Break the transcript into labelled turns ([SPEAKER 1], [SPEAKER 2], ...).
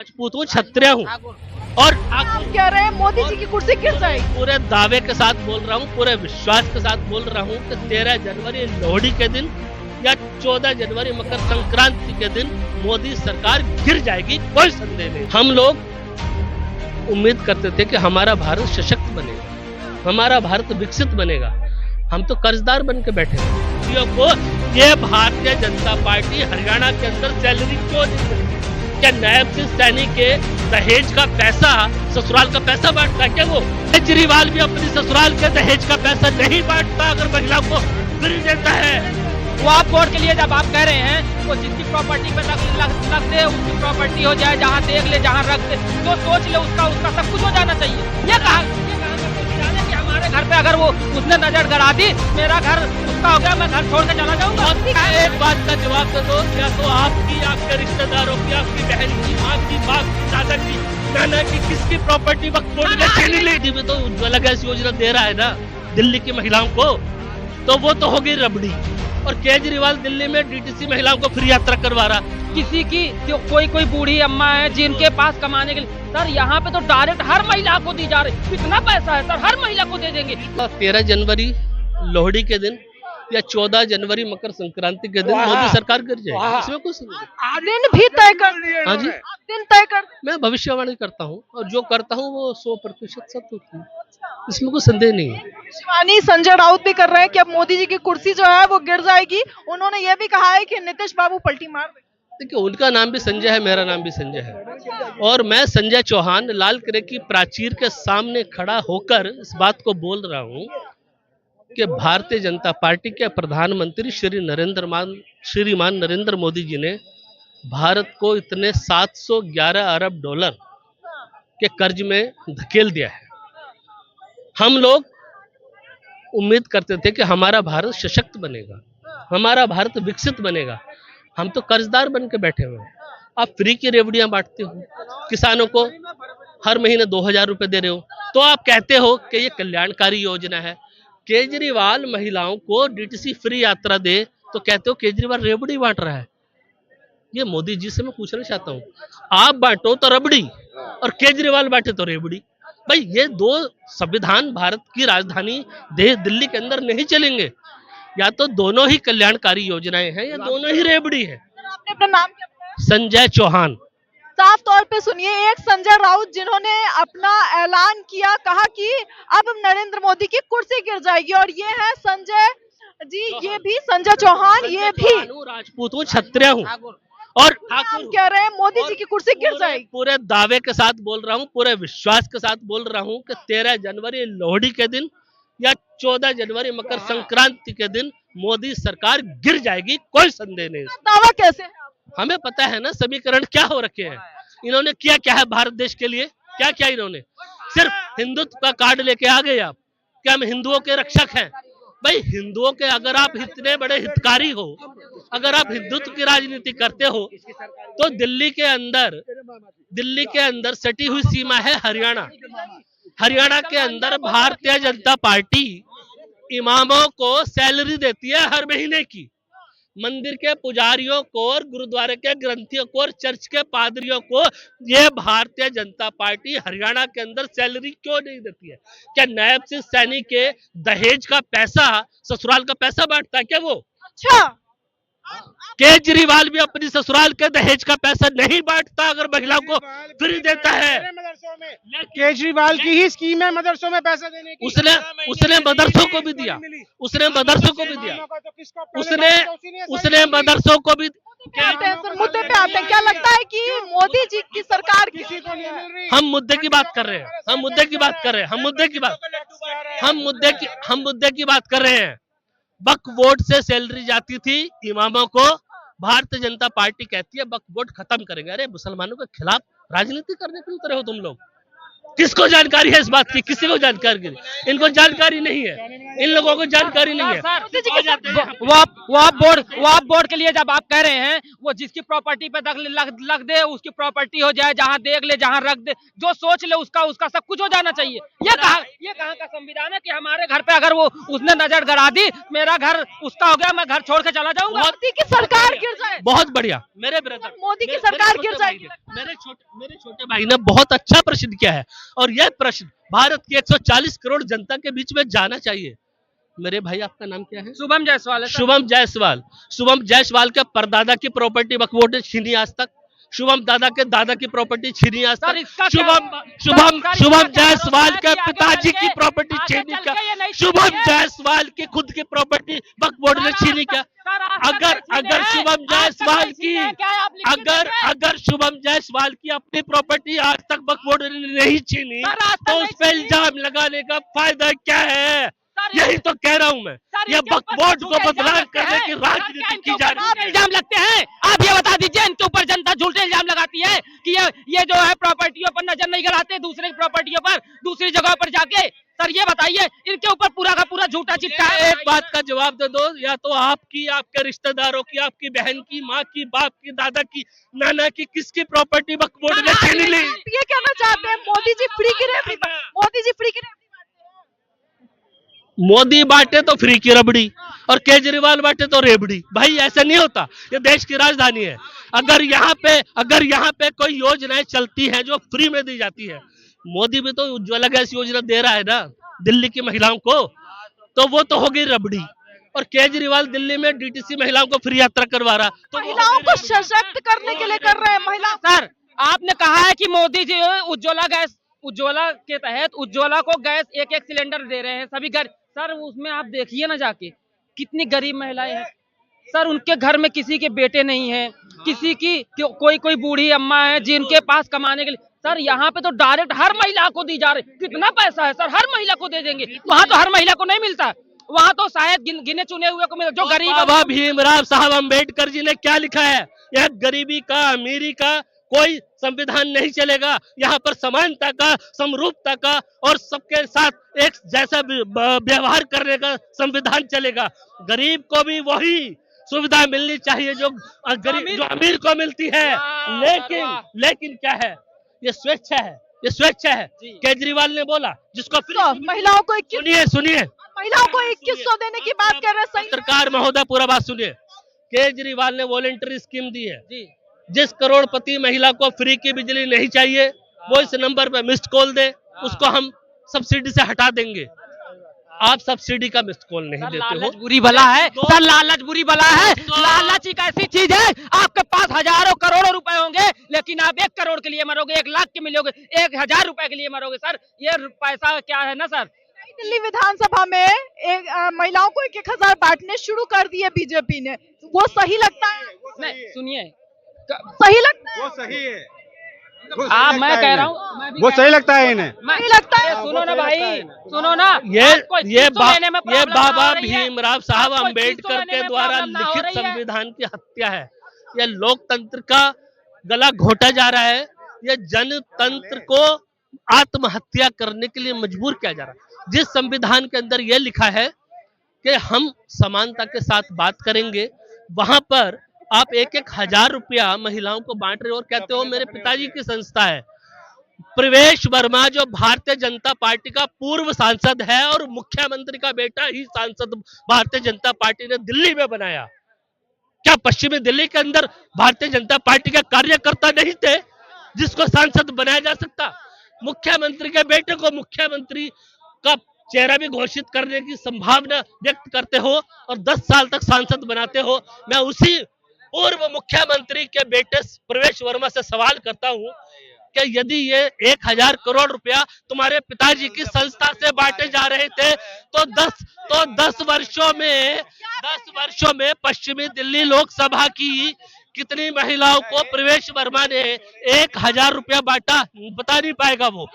[SPEAKER 1] राजपूत हूँ, क्षत्रिय हूँ और
[SPEAKER 2] आप कह रहे हैं मोदी जी की कुर्सी गिर जाएगी।
[SPEAKER 1] पूरे दावे के साथ बोल रहा हूँ, पूरे विश्वास के साथ बोल रहा हूँ कि 13 जनवरी लोहड़ी के दिन या 14 जनवरी मकर संक्रांति के दिन मोदी सरकार गिर जाएगी, कोई संदेह नहीं। हम लोग उम्मीद करते थे कि हमारा भारत सशक्त बनेगा, हमारा भारत विकसित बनेगा। हम तो कर्जदार बन के बैठे हैं को ये भारतीय जनता पार्टी हरियाणा के अंदर सैलरी क्यों नहीं देती? क्या नायब सिंह सैनी के दहेज का पैसा ससुराल का पैसा बांटता है क्या? वो केजरीवाल भी अपनी ससुराल के दहेज का पैसा नहीं बांटता, अगर महिला को फ्री देता है।
[SPEAKER 3] वो आप वोट के लिए जब आप कह रहे हैं वो जिसकी प्रॉपर्टी पे लग दे, उसकी प्रॉपर्टी हो जाए, जहाँ देख ले, जहाँ रख दे, जो सोच ले उसका सब कुछ हो जाना चाहिए। ये कहा कि हमारे घर पे अगर वो उसने नजर गड़ा दी, मेरा घर उसका हो गया, मैं घर छोड़ के चला जाऊंगा।
[SPEAKER 1] एक बात का जवाब दे दो, या तो आपकी, आपके रिश्तेदारों की, आपकी बहन की, आपकी बाप की, दादा की, नाना की, किसकी प्रॉपर्टी वक्त बोर्ड ने छीन ली? भी तो उज्ज्वला गैस योजना दे रहा है ना दिल्ली की महिलाओं को, तो वो तो हो गई रबड़ी। और केजरीवाल दिल्ली में डीटीसी महिलाओं को फ्री यात्रा करवा रहा।
[SPEAKER 3] किसी की जो कोई बूढ़ी अम्मा है जिनके पास कमाने के लिए, सर यहाँ पे तो डायरेक्ट हर महिला को दी जा रही। कितना पैसा है सर, हर महिला को दे देंगे।
[SPEAKER 1] 13 जनवरी लोहड़ी के दिन या 14 जनवरी मकर संक्रांति के दिन मोदी सरकार गिर जाएगी, इसमें कुछ
[SPEAKER 2] दिन भी तय कर।
[SPEAKER 1] हाँ जी,
[SPEAKER 2] दिन तय कर।
[SPEAKER 1] मैं भविष्यवाणी करता हूँ और जो करता हूँ वो 100% सत्य होती है, इसमें कोई संदेह नहीं है।
[SPEAKER 2] शिवानी संजय राउत भी कर रहे हैं कि अब मोदी जी की कुर्सी जो है वो गिर जाएगी। उन्होंने ये भी कहा है कि नीतीश बाबू पलटी मार देंगे।
[SPEAKER 1] देखिए, उनका नाम भी संजय है, मेरा नाम भी संजय है, और मैं संजय चौहान लाल किले की प्राचीर के सामने खड़ा होकर इस बात को बोल रहा हूँ कि भारतीय जनता पार्टी के प्रधानमंत्री श्रीमान नरेंद्र मोदी जी ने भारत को इतने 711 अरब डॉलर के कर्ज में धकेल दिया है। हम लोग उम्मीद करते थे कि हमारा भारत सशक्त बनेगा, हमारा भारत विकसित बनेगा। हम तो कर्जदार बन के बैठे हुए हैं। आप फ्री की रेवड़ियां बांटते हो, किसानों को हर महीने 2000 रुपए दे रहे हो, तो आप कहते हो कि ये कल्याणकारी योजना है। केजरीवाल महिलाओं को डीटीसी फ्री यात्रा दे तो कहते हो केजरीवाल रेवड़ी बांट रहा है। ये मोदी जी से मैं पूछना चाहता हूँ, आप बांटो तो रबड़ी और केजरीवाल बांटे तो रेवड़ी। भाई, ये दो संविधान भारत की राजधानी दिल्ली के अंदर नहीं चलेंगे। या तो दोनों ही कल्याणकारी योजनाएं हैं या दोनों ही रेवड़ी है।
[SPEAKER 2] आपने अपना नाम क्या बताया?
[SPEAKER 1] संजय चौहान।
[SPEAKER 2] साफ तौर पे सुनिए, एक संजय राउत जिन्होंने अपना ऐलान किया, कहा कि अब नरेंद्र मोदी की कुर्सी गिर जाएगी, और ये है संजय जी, ये भी संजय चौहान, ये भी
[SPEAKER 1] राजपूत हूँ, क्षत्रिय हूँ और
[SPEAKER 2] आप कह रहे हैं मोदी जी की कुर्सी गिर जाएगी।
[SPEAKER 1] पूरे दावे के साथ बोल रहा हूँ, पूरे विश्वास के साथ बोल रहा हूँ कि 13 जनवरी लोहड़ी के दिन या 14 जनवरी मकर संक्रांति के दिन मोदी सरकार गिर जाएगी, कोई संदेह नहीं।
[SPEAKER 2] दावा कैसे है?
[SPEAKER 1] हमें पता है ना समीकरण क्या हो रखे हैं। इन्होंने किया क्या है भारत देश के लिए? क्या क्या इन्होंने सिर्फ हिंदुत्व का कार्ड लेके आ गए। आप क्या हम हिंदुओं के रक्षक हैं? भाई, हिंदुओं के अगर आप इतने बड़े हितकारी हो, अगर आप हिंदुत्व की राजनीति करते हो, तो दिल्ली के अंदर सटी हुई सीमा है हरियाणा। हरियाणा के अंदर भारतीय जनता पार्टी इमामों को सैलरी देती है हर महीने की। मंदिर के पुजारियों को और गुरुद्वारे के ग्रंथियों को और चर्च के पादरियों को ये भारतीय जनता पार्टी हरियाणा के अंदर सैलरी क्यों नहीं देती है? क्या नायब सिंह सैनी के दहेज का पैसा ससुराल का पैसा बांटता है क्या वो?
[SPEAKER 2] अच्छा,
[SPEAKER 1] केजरीवाल भी अपनी ससुराल के दहेज का पैसा नहीं बांटता, अगर महिलाओं को फ्री देता है।
[SPEAKER 4] केजरीवाल की ही स्कीम है मदरसों में पैसा देने की।
[SPEAKER 1] उसने मदरसों को भी दिया, उसने मदरसों को भी दिया, उसने मदरसों को भी।
[SPEAKER 2] मुद्दे पे आते हैं, क्या लगता है कि मोदी जी की सरकार
[SPEAKER 4] किसी को नहीं मिल रही?
[SPEAKER 1] हम मुद्दे की बात कर रहे हैं, हम मुद्दे की बात कर रहे हैं, हम मुद्दे की बात कर रहे हैं। वक्फ बोर्ड से सैलरी जाती थी इमामों को, भारतीय जनता पार्टी कहती है वक्फ बोर्ड खत्म करेंगे। अरे, मुसलमानों के खिलाफ राजनीति करने के लिए उतरे हो तुम लोग? किसको जानकारी है इस बात की? किसी को जानकारी नहीं, इनको जानकारी नहीं है, इन लोगों को जानकारी नहीं है।
[SPEAKER 3] वो आप बोर्ड के लिए जब आप कह रहे हैं वो जिसकी प्रॉपर्टी पे लग दे उसकी प्रॉपर्टी हो जाए, जहां देख ले जहां रख दे, जो सोच ले उसका सब कुछ हो जाना चाहिए। ये कहाँ का संविधान है कि हमारे घर पे अगर वो उसने नजर गड़ा दी, मेरा घर उसका हो गया, मैं घर छोड़ के चला जाऊंगा?
[SPEAKER 2] मोदी की सरकार गिर जाए,
[SPEAKER 1] बहुत बढ़िया मेरे ब्रदर,
[SPEAKER 2] मोदी की सरकार गिर जाएगी।
[SPEAKER 1] मेरे छोटे भाई ने बहुत अच्छा प्रश्न किया है और यह प्रश्न भारत की 140 करोड़ जनता के बीच में जाना चाहिए। मेरे भाई आपका नाम क्या है?
[SPEAKER 3] शुभम जायसवाल है सर।
[SPEAKER 1] शुभम जायसवाल के परदादा की प्रॉपर्टी वक्फ बोर्ड ने छीनी आज तक। शुभम दादा के दादा की प्रॉपर्टी छीनी आज
[SPEAKER 3] सर,
[SPEAKER 1] तक।
[SPEAKER 3] इसका क्या-
[SPEAKER 1] शुभम जायसवाल के
[SPEAKER 3] आगे
[SPEAKER 1] पिताजी
[SPEAKER 3] चल
[SPEAKER 1] की
[SPEAKER 3] के-
[SPEAKER 1] प्रॉपर्टी
[SPEAKER 3] आगे
[SPEAKER 1] छीनी
[SPEAKER 3] चल
[SPEAKER 1] क्या?
[SPEAKER 3] के ये नहीं
[SPEAKER 1] शुभम
[SPEAKER 3] छीनी है।
[SPEAKER 1] जायसवाल की खुद की प्रॉपर्टी वक्फ बोर्ड ने छीनी क्या? अगर शुभम जायसवाल की अगर शुभम जायसवाल की अपनी प्रॉपर्टी आज तक वक्फ बोर्ड ने नहीं छीनी
[SPEAKER 3] सर, आज तक
[SPEAKER 1] तो
[SPEAKER 3] नहीं
[SPEAKER 1] उस पर
[SPEAKER 3] छीनी।
[SPEAKER 1] इल्जाम लगाने का फायदा क्या है?
[SPEAKER 3] सर,
[SPEAKER 1] यही तो कह रहा हूं मैं।
[SPEAKER 3] सर,
[SPEAKER 1] ये
[SPEAKER 3] इनके
[SPEAKER 1] वक्फ
[SPEAKER 3] ऊपर
[SPEAKER 1] बोर्ड
[SPEAKER 3] झूठे
[SPEAKER 1] को
[SPEAKER 3] इल्जाम
[SPEAKER 1] बदनाम
[SPEAKER 3] लगते
[SPEAKER 1] करने
[SPEAKER 3] हैं।
[SPEAKER 1] की
[SPEAKER 3] सर, क्या
[SPEAKER 1] राजनीति
[SPEAKER 3] इनके
[SPEAKER 1] की जा
[SPEAKER 3] ऊपर
[SPEAKER 1] रही है।
[SPEAKER 3] इल्जाम लगते हैं? आप ये बता दीजिए, इनके ऊपर जनता झूठे इल्जाम लगाती है कि ये जो है प्रॉपर्टियों पर नजर नहीं गड़ाते, दूसरे की प्रॉपर्टियों पर दूसरी जगह पर जाके। सर ये बताइए, इनके ऊपर पूरा का पूरा झूठा चिट्ठा है।
[SPEAKER 1] एक बात का जवाब दे दो, या तो आपकी, आपके रिश्तेदारों की, आपकी बहन की, माँ की, बाप की, दादा की, नाना की, किसकी प्रॉपर्टी वक्फ बोर्ड ने छीन ली?
[SPEAKER 2] आप ये कहना चाहते हैं मोदी जी फ्री की रेवड़ी, मोदी जी फ्री की रेवड़ी
[SPEAKER 1] मोदी बांटे तो फ्री की रबड़ी और केजरीवाल बांटे तो रेबड़ी। भाई ऐसा नहीं होता, ये देश की राजधानी है। अगर यहाँ पे कोई योजनाएं चलती हैं जो फ्री में दी जाती है, मोदी भी तो उज्ज्वला गैस योजना दे रहा है ना दिल्ली की महिलाओं को, तो वो तो हो गई रबड़ी। और केजरीवाल दिल्ली में डीटीसी महिलाओं को फ्री यात्रा करवा रहा, तो वो हो
[SPEAKER 2] महिलाओं
[SPEAKER 1] गई
[SPEAKER 2] को
[SPEAKER 1] रबड़ी।
[SPEAKER 2] सशक्त करने के लिए कर रहे हैं महिला।
[SPEAKER 3] सर आपने कहा है कि मोदी जी उज्ज्वला के तहत उज्ज्वला को गैस एक सिलेंडर दे रहे हैं सभी घर। सर उसमें आप देखिए ना जाके कितनी गरीब महिलाएं हैं सर, उनके घर में किसी के बेटे नहीं है, किसी की कोई बूढ़ी अम्मा है जिनके पास कमाने के लिए। सर यहाँ पे तो डायरेक्ट हर महिला को दी जा रही। कितना पैसा है सर, हर महिला को दे देंगे। वहाँ तो हर महिला को नहीं मिलता, वहाँ तो शायद गिने चुने हुए को मिलता, जो गरीब है।
[SPEAKER 1] बाबा भीमराव साहब अम्बेडकर जी ने क्या लिखा है? यह गरीबी का, अमीरी का कोई संविधान नहीं चलेगा। यहाँ पर समानता का, समरूपता का और सबके साथ एक जैसा व्यवहार करने का संविधान चलेगा। गरीब को भी वही सुविधा मिलनी चाहिए जो अमीर को मिलती है। लेकिन क्या है? ये स्वेच्छा है, ये स्वेच्छा है। केजरीवाल ने बोला जिसको
[SPEAKER 2] महिलाओं को 21
[SPEAKER 1] सुनिए
[SPEAKER 2] महिलाओं को 2100 देने की बात कर रहे हैं।
[SPEAKER 1] सरकार महोदय पूरा बात सुनिए। केजरीवाल ने वॉलेंटरी स्कीम दी है। जिस करोड़पति महिला को फ्री की बिजली नहीं चाहिए वो इस नंबर पे मिस्ड कॉल दे, उसको हम सब्सिडी से हटा देंगे। आप सब्सिडी का मिस्ड कॉल नहीं देते हो।
[SPEAKER 3] लालच बुरी बला है सर, लालच बुरी बला है। लालच एक ऐसी चीज है, आपके पास हजारों करोड़ों रुपए होंगे लेकिन आप 1 करोड़ के लिए मरोगे, 1 लाख के मिलोगे, 1000 रुपए के लिए मरोगे। सर ये पैसा क्या है ना सर।
[SPEAKER 2] दिल्ली विधानसभा में महिलाओं को 1000 बांटने शुरू कर दिए बीजेपी ने, वो सही लगता है?
[SPEAKER 3] नहीं सुनिए,
[SPEAKER 2] सही लगता है?
[SPEAKER 4] वो सही है,
[SPEAKER 3] मैं कह रहा हूँ
[SPEAKER 4] वो सही लगता है इन्हें।
[SPEAKER 2] सही लगता है?
[SPEAKER 3] सुनो ना भाई, सुनो ना।
[SPEAKER 1] ये बाबा
[SPEAKER 3] आपको
[SPEAKER 1] भीमराव साहब
[SPEAKER 3] आपको
[SPEAKER 1] अम्बेडकर
[SPEAKER 3] लेने
[SPEAKER 1] के
[SPEAKER 3] में
[SPEAKER 1] द्वारा
[SPEAKER 3] प्रॉब्लम ना हो
[SPEAKER 1] लिखित
[SPEAKER 3] रही है।
[SPEAKER 1] संविधान की हत्या है। यह लोकतंत्र का गला घोटा जा रहा है। यह जनतंत्र को आत्महत्या करने के लिए मजबूर किया जा रहा है। जिस संविधान के अंदर यह लिखा है कि हम समानता के साथ बात करेंगे, वहां पर आप 1,000 रुपया महिलाओं को बांट रहे हो और कहते हो मेरे पिताजी की संस्था है। प्रवेश वर्मा जो भारतीय जनता पार्टी का पूर्व सांसद है और मुख्यमंत्री का बेटा ही सांसद भारतीय जनता पार्टी ने दिल्ली में बनाया। क्या पश्चिमी दिल्ली के अंदर भारतीय जनता पार्टी के कार्यकर्ता नहीं थे जिसको सांसद बनाया जा सकता? मुख्यमंत्री के बेटे को मुख्यमंत्री का चेहरा भी घोषित करने की संभावना व्यक्त करते हो और 10 साल तक सांसद बनाते हो। मैं उसी पूर्व मुख्यमंत्री के बेटे प्रवेश वर्मा से सवाल करता हूं कि यदि ये 1000 करोड़ रुपया तुम्हारे पिताजी की संस्था से बांटे जा रहे थे तो 10 वर्षों में पश्चिमी दिल्ली लोकसभा की कितनी महिलाओं को प्रवेश वर्मा ने 1000 रुपया बांटा? बता नहीं पाएगा वो।